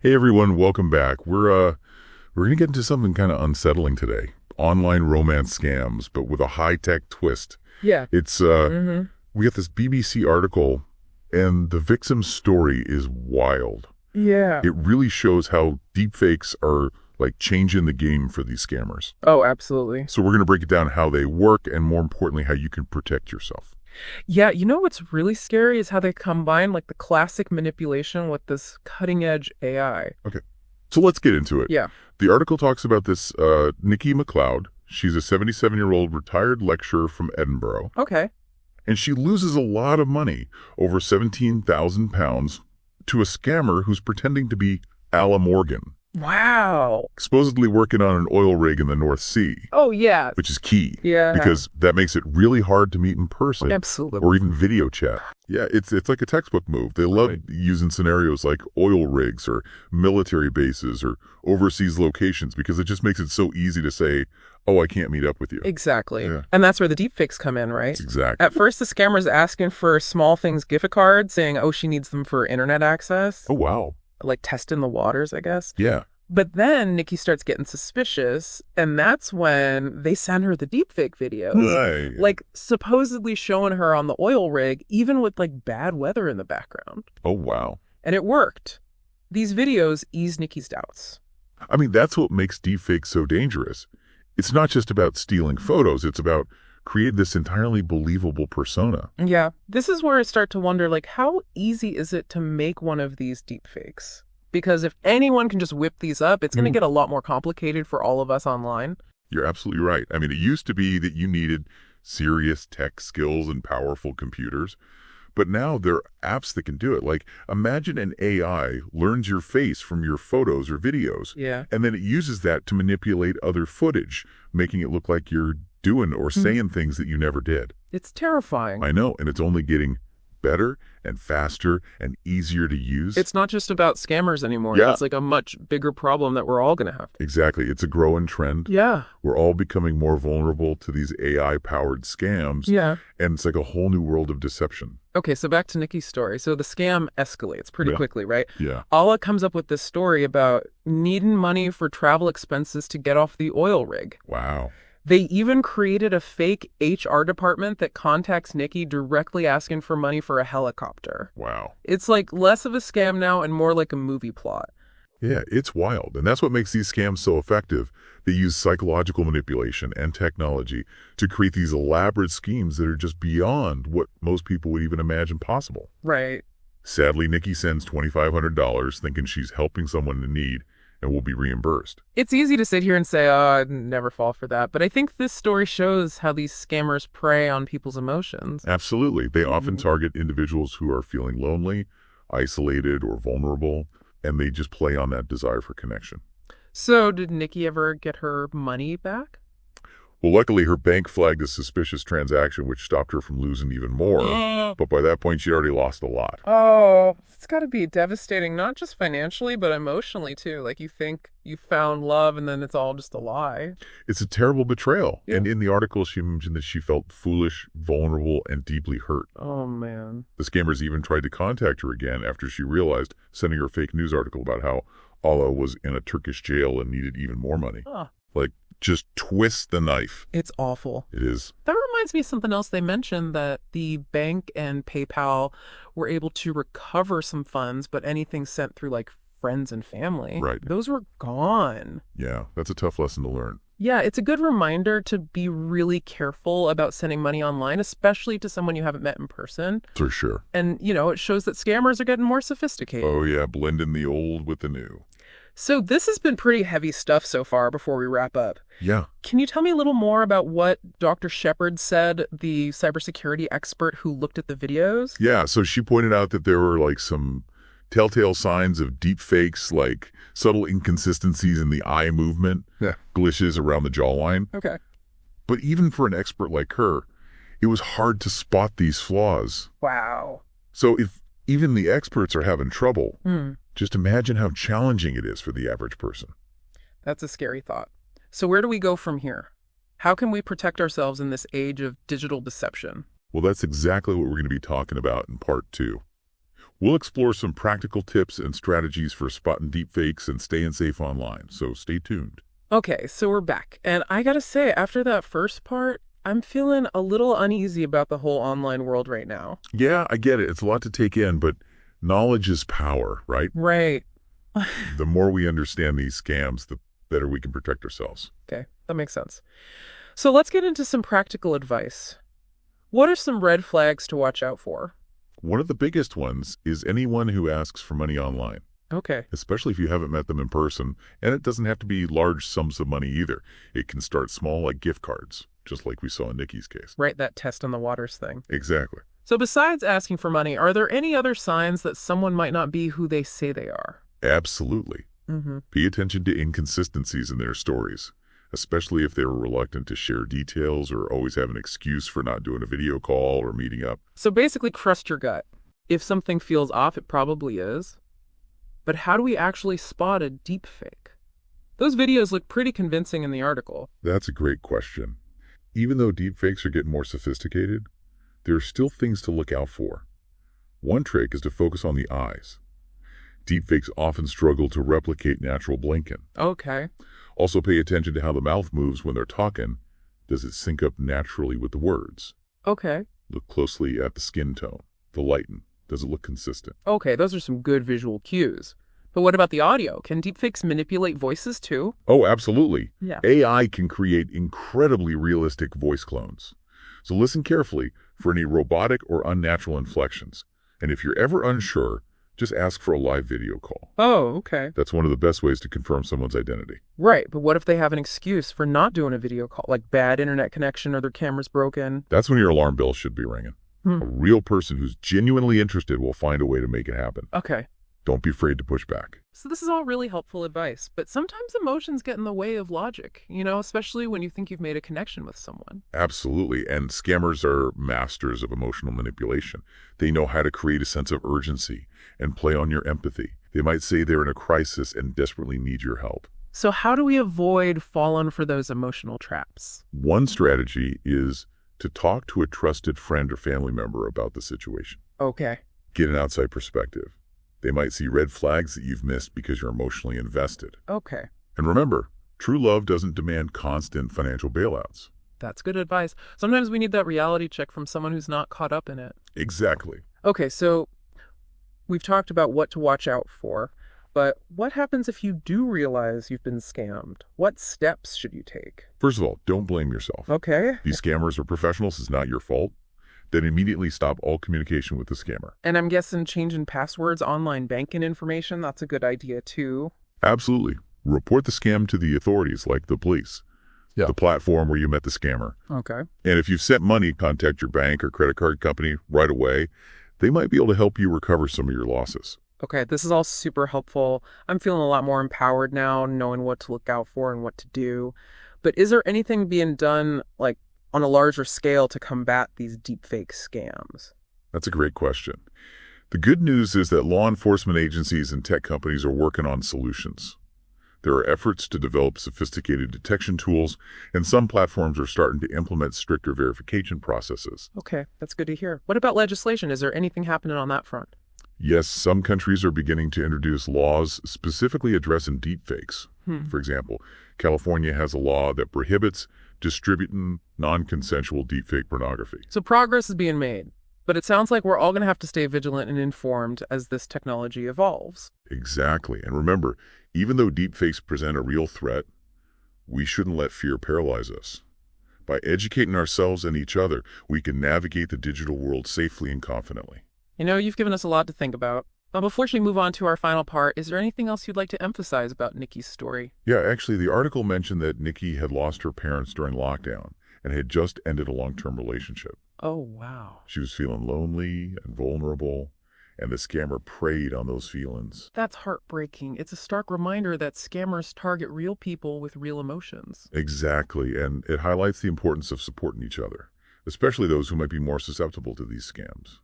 Hey everyone, welcome back. We're gonna get into something kind of unsettling today. Online romance scams, but with a high-tech twist. Yeah. It's hmm we got this BBC article and the victim's story is wild. Yeah. It really shows how deepfakes are like changing the game for these scammers. Oh, absolutely. So we're gonna break it down how they work and more importantly how you can protect yourself. Yeah, you know what's really scary is how they combine like the classic manipulation with this cutting edge AI. Okay. So let's get into it. Yeah. The article talks about this Nikki MacLeod. She's a 77-year-old retired lecturer from Edinburgh. Okay. And she loses a lot of money, over £17,000, to a scammer who's pretending to be Ala Morgan, Wow. supposedly working on an oil rig in the North Sea, Oh, yeah. which is key, Yeah. because that makes it really hard to meet in person Absolutely. or even video chat. Yeah, it's like a textbook move. They love Right. using scenarios like oil rigs or military bases or overseas locations because it just makes it so easy to say, oh, I can't meet up with you. Exactly. Yeah. And that's where the deepfakes come in, right? Exactly. At first, the scammer's asking for small things gift cards, saying, oh, she needs them for internet access, Oh, wow. like testing the waters, I guess. Yeah. But then Nikki starts getting suspicious, and that's when they send her the deepfake videos. Right. Like supposedly showing her on the oil rig, even with like bad weather in the background. Oh, wow. And it worked. These videos eased Nikki's doubts. I mean, that's what makes deepfake so dangerous. It's not just about stealing photos. It's about creating this entirely believable persona. Yeah. This is where I start to wonder, like, how easy is it to make one of these deepfakes? Because if anyone can just whip these up, it's going to get a lot more complicated for all of us online. You're absolutely right. I mean, it used to be that you needed serious tech skills and powerful computers, but now there are apps that can do it. Like, imagine an AI learns your face from your photos or videos, Yeah. and then it uses that to manipulate other footage, making it look like you're doing or saying things that you never did. It's terrifying. I know, and it's only getting better and faster and easier to use. It's not just about scammers anymore. Yeah. It's like a much bigger problem that we're all going to have to. Exactly. It's a growing trend. Yeah. We're all becoming more vulnerable to these AI-powered scams, Yeah. and it's like a whole new world of deception. Okay, so back to Nikki's story. So the scam escalates pretty Yeah. quickly, right? Yeah. Alla comes up with this story about needing money for travel expenses to get off the oil rig. Wow. They even created a fake HR department that contacts Nikki directly asking for money for a helicopter. Wow. It's like less of a scam now and more like a movie plot. Yeah, it's wild. And that's what makes these scams so effective. They use psychological manipulation and technology to create these elaborate schemes that are just beyond what most people would even imagine possible. Right. Sadly, Nikki sends $2,500 thinking she's helping someone in need and will be reimbursed. It's easy to sit here and say, oh, I'd never fall for that. But I think this story shows how these scammers prey on people's emotions. Absolutely. They often target individuals who are feeling lonely, isolated, or vulnerable, and they just play on that desire for connection. So did Nikki ever get her money back? Well, luckily, her bank flagged a suspicious transaction, which stopped her from losing even more. But by that point, she'd already lost a lot. Oh, it's got to be devastating, not just financially, but emotionally too. Like you think you found love and then it's all just a lie. It's a terrible betrayal. Yeah. And in the article, she mentioned that she felt foolish, vulnerable, and deeply hurt. Oh, man. The scammers even tried to contact her again after she realized, sending her a fake news article about how Allah was in a Turkish jail and needed even more money. Oh, Like, just twist the knife. it's awful. It is. That reminds me of something else. They mentioned that the bank and PayPal were able to recover some funds, but anything sent through like friends and family, Right. those were gone. Yeah, that's a tough lesson to learn. Yeah, it's a good reminder to be really careful about sending money online, especially to someone you haven't met in person. For sure. And, you know, it shows that scammers are getting more sophisticated. Oh, yeah, blending the old with the new. So this has been pretty heavy stuff so far before we wrap up. Yeah. Can you tell me a little more about what Dr. Shepard said, the cybersecurity expert who looked at the videos? Yeah, so she pointed out that there were like some telltale signs of deep fakes, like subtle inconsistencies in the eye movement, glitches around the jawline. Okay. But even for an expert like her, it was hard to spot these flaws. Wow. So if even the experts are having trouble, Hmm. just imagine how challenging it is for the average person. That's a scary thought. So where do we go from here? How can we protect ourselves in this age of digital deception? Well, that's exactly what we're going to be talking about in part 2. We'll explore some practical tips and strategies for spotting deepfakes and staying safe online, so stay tuned. Okay, so we're back. And I gotta say, after that first part, I'm feeling a little uneasy about the whole online world right now. Yeah, I get it. It's a lot to take in, but knowledge is power, right? Right. The more we understand these scams, the better we can protect ourselves. Okay, that makes sense. So let's get into some practical advice. What are some red flags to watch out for? One of the biggest ones is anyone who asks for money online, Okay. especially if you haven't met them in person, and it doesn't have to be large sums of money either. It can start small like gift cards, just like we saw in Nikki's case. Right, that test on the waters thing. Exactly. So besides asking for money, are there any other signs that someone might not be who they say they are? Absolutely. Mm-hmm. Pay attention to inconsistencies in their stories, especially if they were reluctant to share details or always have an excuse for not doing a video call or meeting up. So basically, trust your gut. If something feels off, it probably is. But how do we actually spot a deepfake? Those videos look pretty convincing in the article. That's a great question. Even though deepfakes are getting more sophisticated, there are still things to look out for. One trick is to focus on the eyes. Deepfakes often struggle to replicate natural blinking. Okay. Also pay attention to how the mouth moves when they're talking. Does it sync up naturally with the words? Okay. Look closely at the skin tone, the lighting. Does it look consistent? Okay, those are some good visual cues. But what about the audio? Can deepfakes manipulate voices too? Oh, absolutely. Yeah. AI can create incredibly realistic voice clones. So listen carefully for any robotic or unnatural inflections. And if you're ever unsure, just ask for a live video call. Oh, okay. That's one of the best ways to confirm someone's identity. Right, but what if they have an excuse for not doing a video call, like bad internet connection or their camera's broken? That's when your alarm bell should be ringing. A real person who's genuinely interested will find a way to make it happen. Okay. Don't be afraid to push back. So this is all really helpful advice, but sometimes emotions get in the way of logic, especially when you think you've made a connection with someone. Absolutely. And scammers are masters of emotional manipulation. They know how to create a sense of urgency and play on your empathy. They might say they're in a crisis and desperately need your help. So how do we avoid falling for those emotional traps? One strategy is to talk to a trusted friend or family member about the situation. Okay. Get an outside perspective. They might see red flags that you've missed because you're emotionally invested. Okay. And remember, true love doesn't demand constant financial bailouts. That's good advice. Sometimes we need that reality check from someone who's not caught up in it. Exactly. Okay, so we've talked about what to watch out for, but what happens if you do realize you've been scammed? What steps should you take? First of all, don't blame yourself. Okay. These scammers are professionals. It's not your fault. Then immediately stop all communication with the scammer. And I'm guessing changing passwords, online banking information, that's a good idea too. Absolutely. Report the scam to the authorities, like the police. Yeah. The platform where you met the scammer. Okay. And if you've sent money, contact your bank or credit card company right away. They might be able to help you recover some of your losses. Okay, this is all super helpful. I'm feeling a lot more empowered now, knowing what to look out for and what to do. But is there anything being done, like, on a larger scale to combat these deepfake scams? That's a great question. The good news is that law enforcement agencies and tech companies are working on solutions. There are efforts to develop sophisticated detection tools, and some platforms are starting to implement stricter verification processes. Okay, that's good to hear. What about legislation? Is there anything happening on that front? Yes, some countries are beginning to introduce laws specifically addressing deepfakes. For example, California has a law that prohibits distributing non-consensual deepfake pornography. So progress is being made, but it sounds like we're all going to have to stay vigilant and informed as this technology evolves. Exactly. And remember, even though deepfakes present a real threat, we shouldn't let fear paralyze us. By educating ourselves and each other, we can navigate the digital world safely and confidently. You've given us a lot to think about. But before we move on to our final part, is there anything else you'd like to emphasize about Nikki's story? Yeah, actually, the article mentioned that Nikki had lost her parents during lockdown and had just ended a long-term relationship. Oh, wow. She was feeling lonely and vulnerable, and the scammer preyed on those feelings. That's heartbreaking. It's a stark reminder that scammers target real people with real emotions. Exactly, and it highlights the importance of supporting each other, especially those who might be more susceptible to these scams.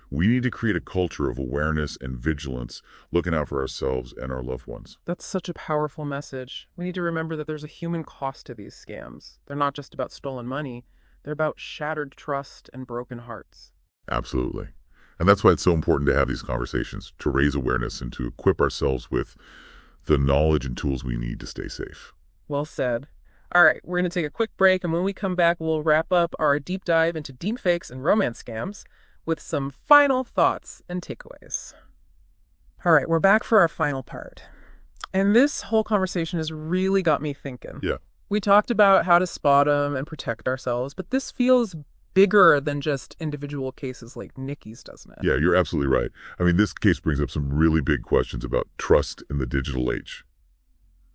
We need to create a culture of awareness and vigilance, looking out for ourselves and our loved ones. That's such a powerful message. We need to remember that there's a human cost to these scams. They're not just about stolen money. They're about shattered trust and broken hearts. Absolutely. And that's why it's so important to have these conversations, to raise awareness and to equip ourselves with the knowledge and tools we need to stay safe. Well said. All right, we're going to take a quick break, and when we come back, we'll wrap up our deep dive into deepfakes and romance scams with some final thoughts and takeaways. All right, we're back for our final part. And this whole conversation has really got me thinking. Yeah. We talked about how to spot them and protect ourselves, but this feels bigger than just individual cases like Nikki's, doesn't it? Yeah, you're absolutely right. I mean, this case brings up some really big questions about trust in the digital age.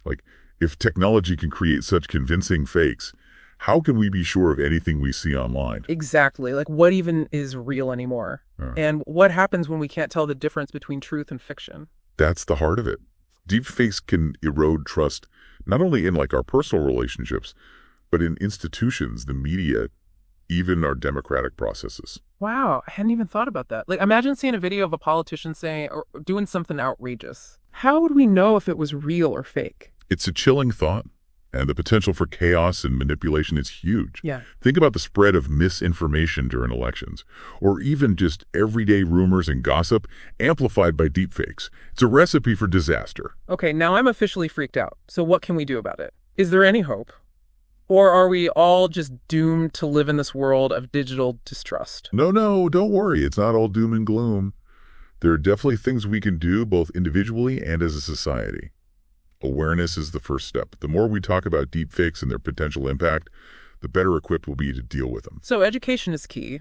Like, if technology can create such convincing fakes, how can we be sure of anything we see online? Exactly. Like, what even is real anymore? And what happens when we can't tell the difference between truth and fiction? That's the heart of it. Deepfakes can erode trust, not only in like our personal relationships, but in institutions, the media, even our democratic processes. Wow, I hadn't even thought about that. Like, imagine seeing a video of a politician saying or doing something outrageous. How would we know if it was real or fake? It's a chilling thought, and the potential for chaos and manipulation is huge. Yeah. Think about the spread of misinformation during elections, or even just everyday rumors and gossip amplified by deepfakes. It's a recipe for disaster. Okay, now I'm officially freaked out. So what can we do about it? Is there any hope? Or are we all just doomed to live in this world of digital distrust? No, don't worry. It's not all doom and gloom. There are definitely things we can do, both individually and as a society. Awareness is the first step. The more we talk about deepfakes and their potential impact, the better equipped we'll be to deal with them. So education is key.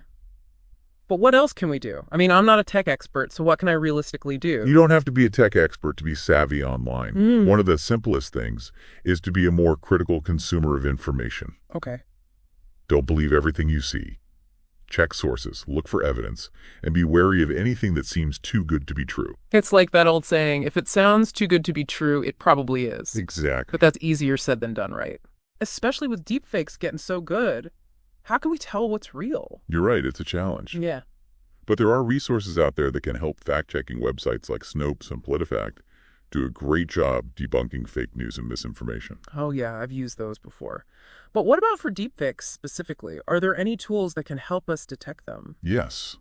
But what else can we do? I mean, I'm not a tech expert, so what can I realistically do? You don't have to be a tech expert to be savvy online. One of the simplest things is to be a more critical consumer of information. Okay. Don't believe everything you see. Check sources, look for evidence, and be wary of anything that seems too good to be true. It's like that old saying, if it sounds too good to be true, it probably is. Exactly. But that's easier said than done, right? Especially with deepfakes getting so good, how can we tell what's real? You're right, it's a challenge. Yeah. But there are resources out there that can help. Fact-checking websites like Snopes and PolitiFact do a great job debunking fake news and misinformation. Oh yeah, I've used those before. But what about for deepfakes specifically? Are there any tools that can help us detect them? Yes.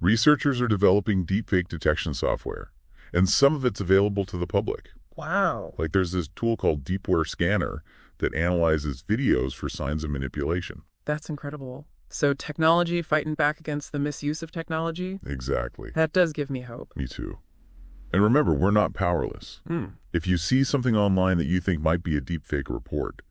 Researchers are developing deepfake detection software, and some of it's available to the public. Wow. Like there's this tool called Deepware Scanner that analyzes videos for signs of manipulation. That's incredible. So technology fighting back against the misuse of technology? Exactly. That does give me hope. Me too. And remember, we're not powerless. If you see something online that you think might be a deepfake, report.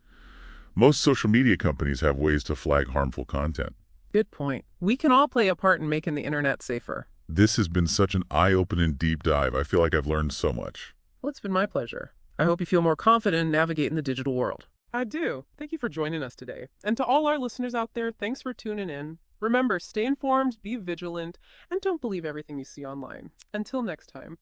Most social media companies have ways to flag harmful content. Good point. We can all play a part in making the internet safer. This has been such an eye-opening deep dive. I feel like I've learned so much. Well, it's been my pleasure. I hope you feel more confident in navigating the digital world. I do. Thank you for joining us today. And to all our listeners out there, thanks for tuning in. Remember, stay informed, be vigilant, and don't believe everything you see online. Until next time.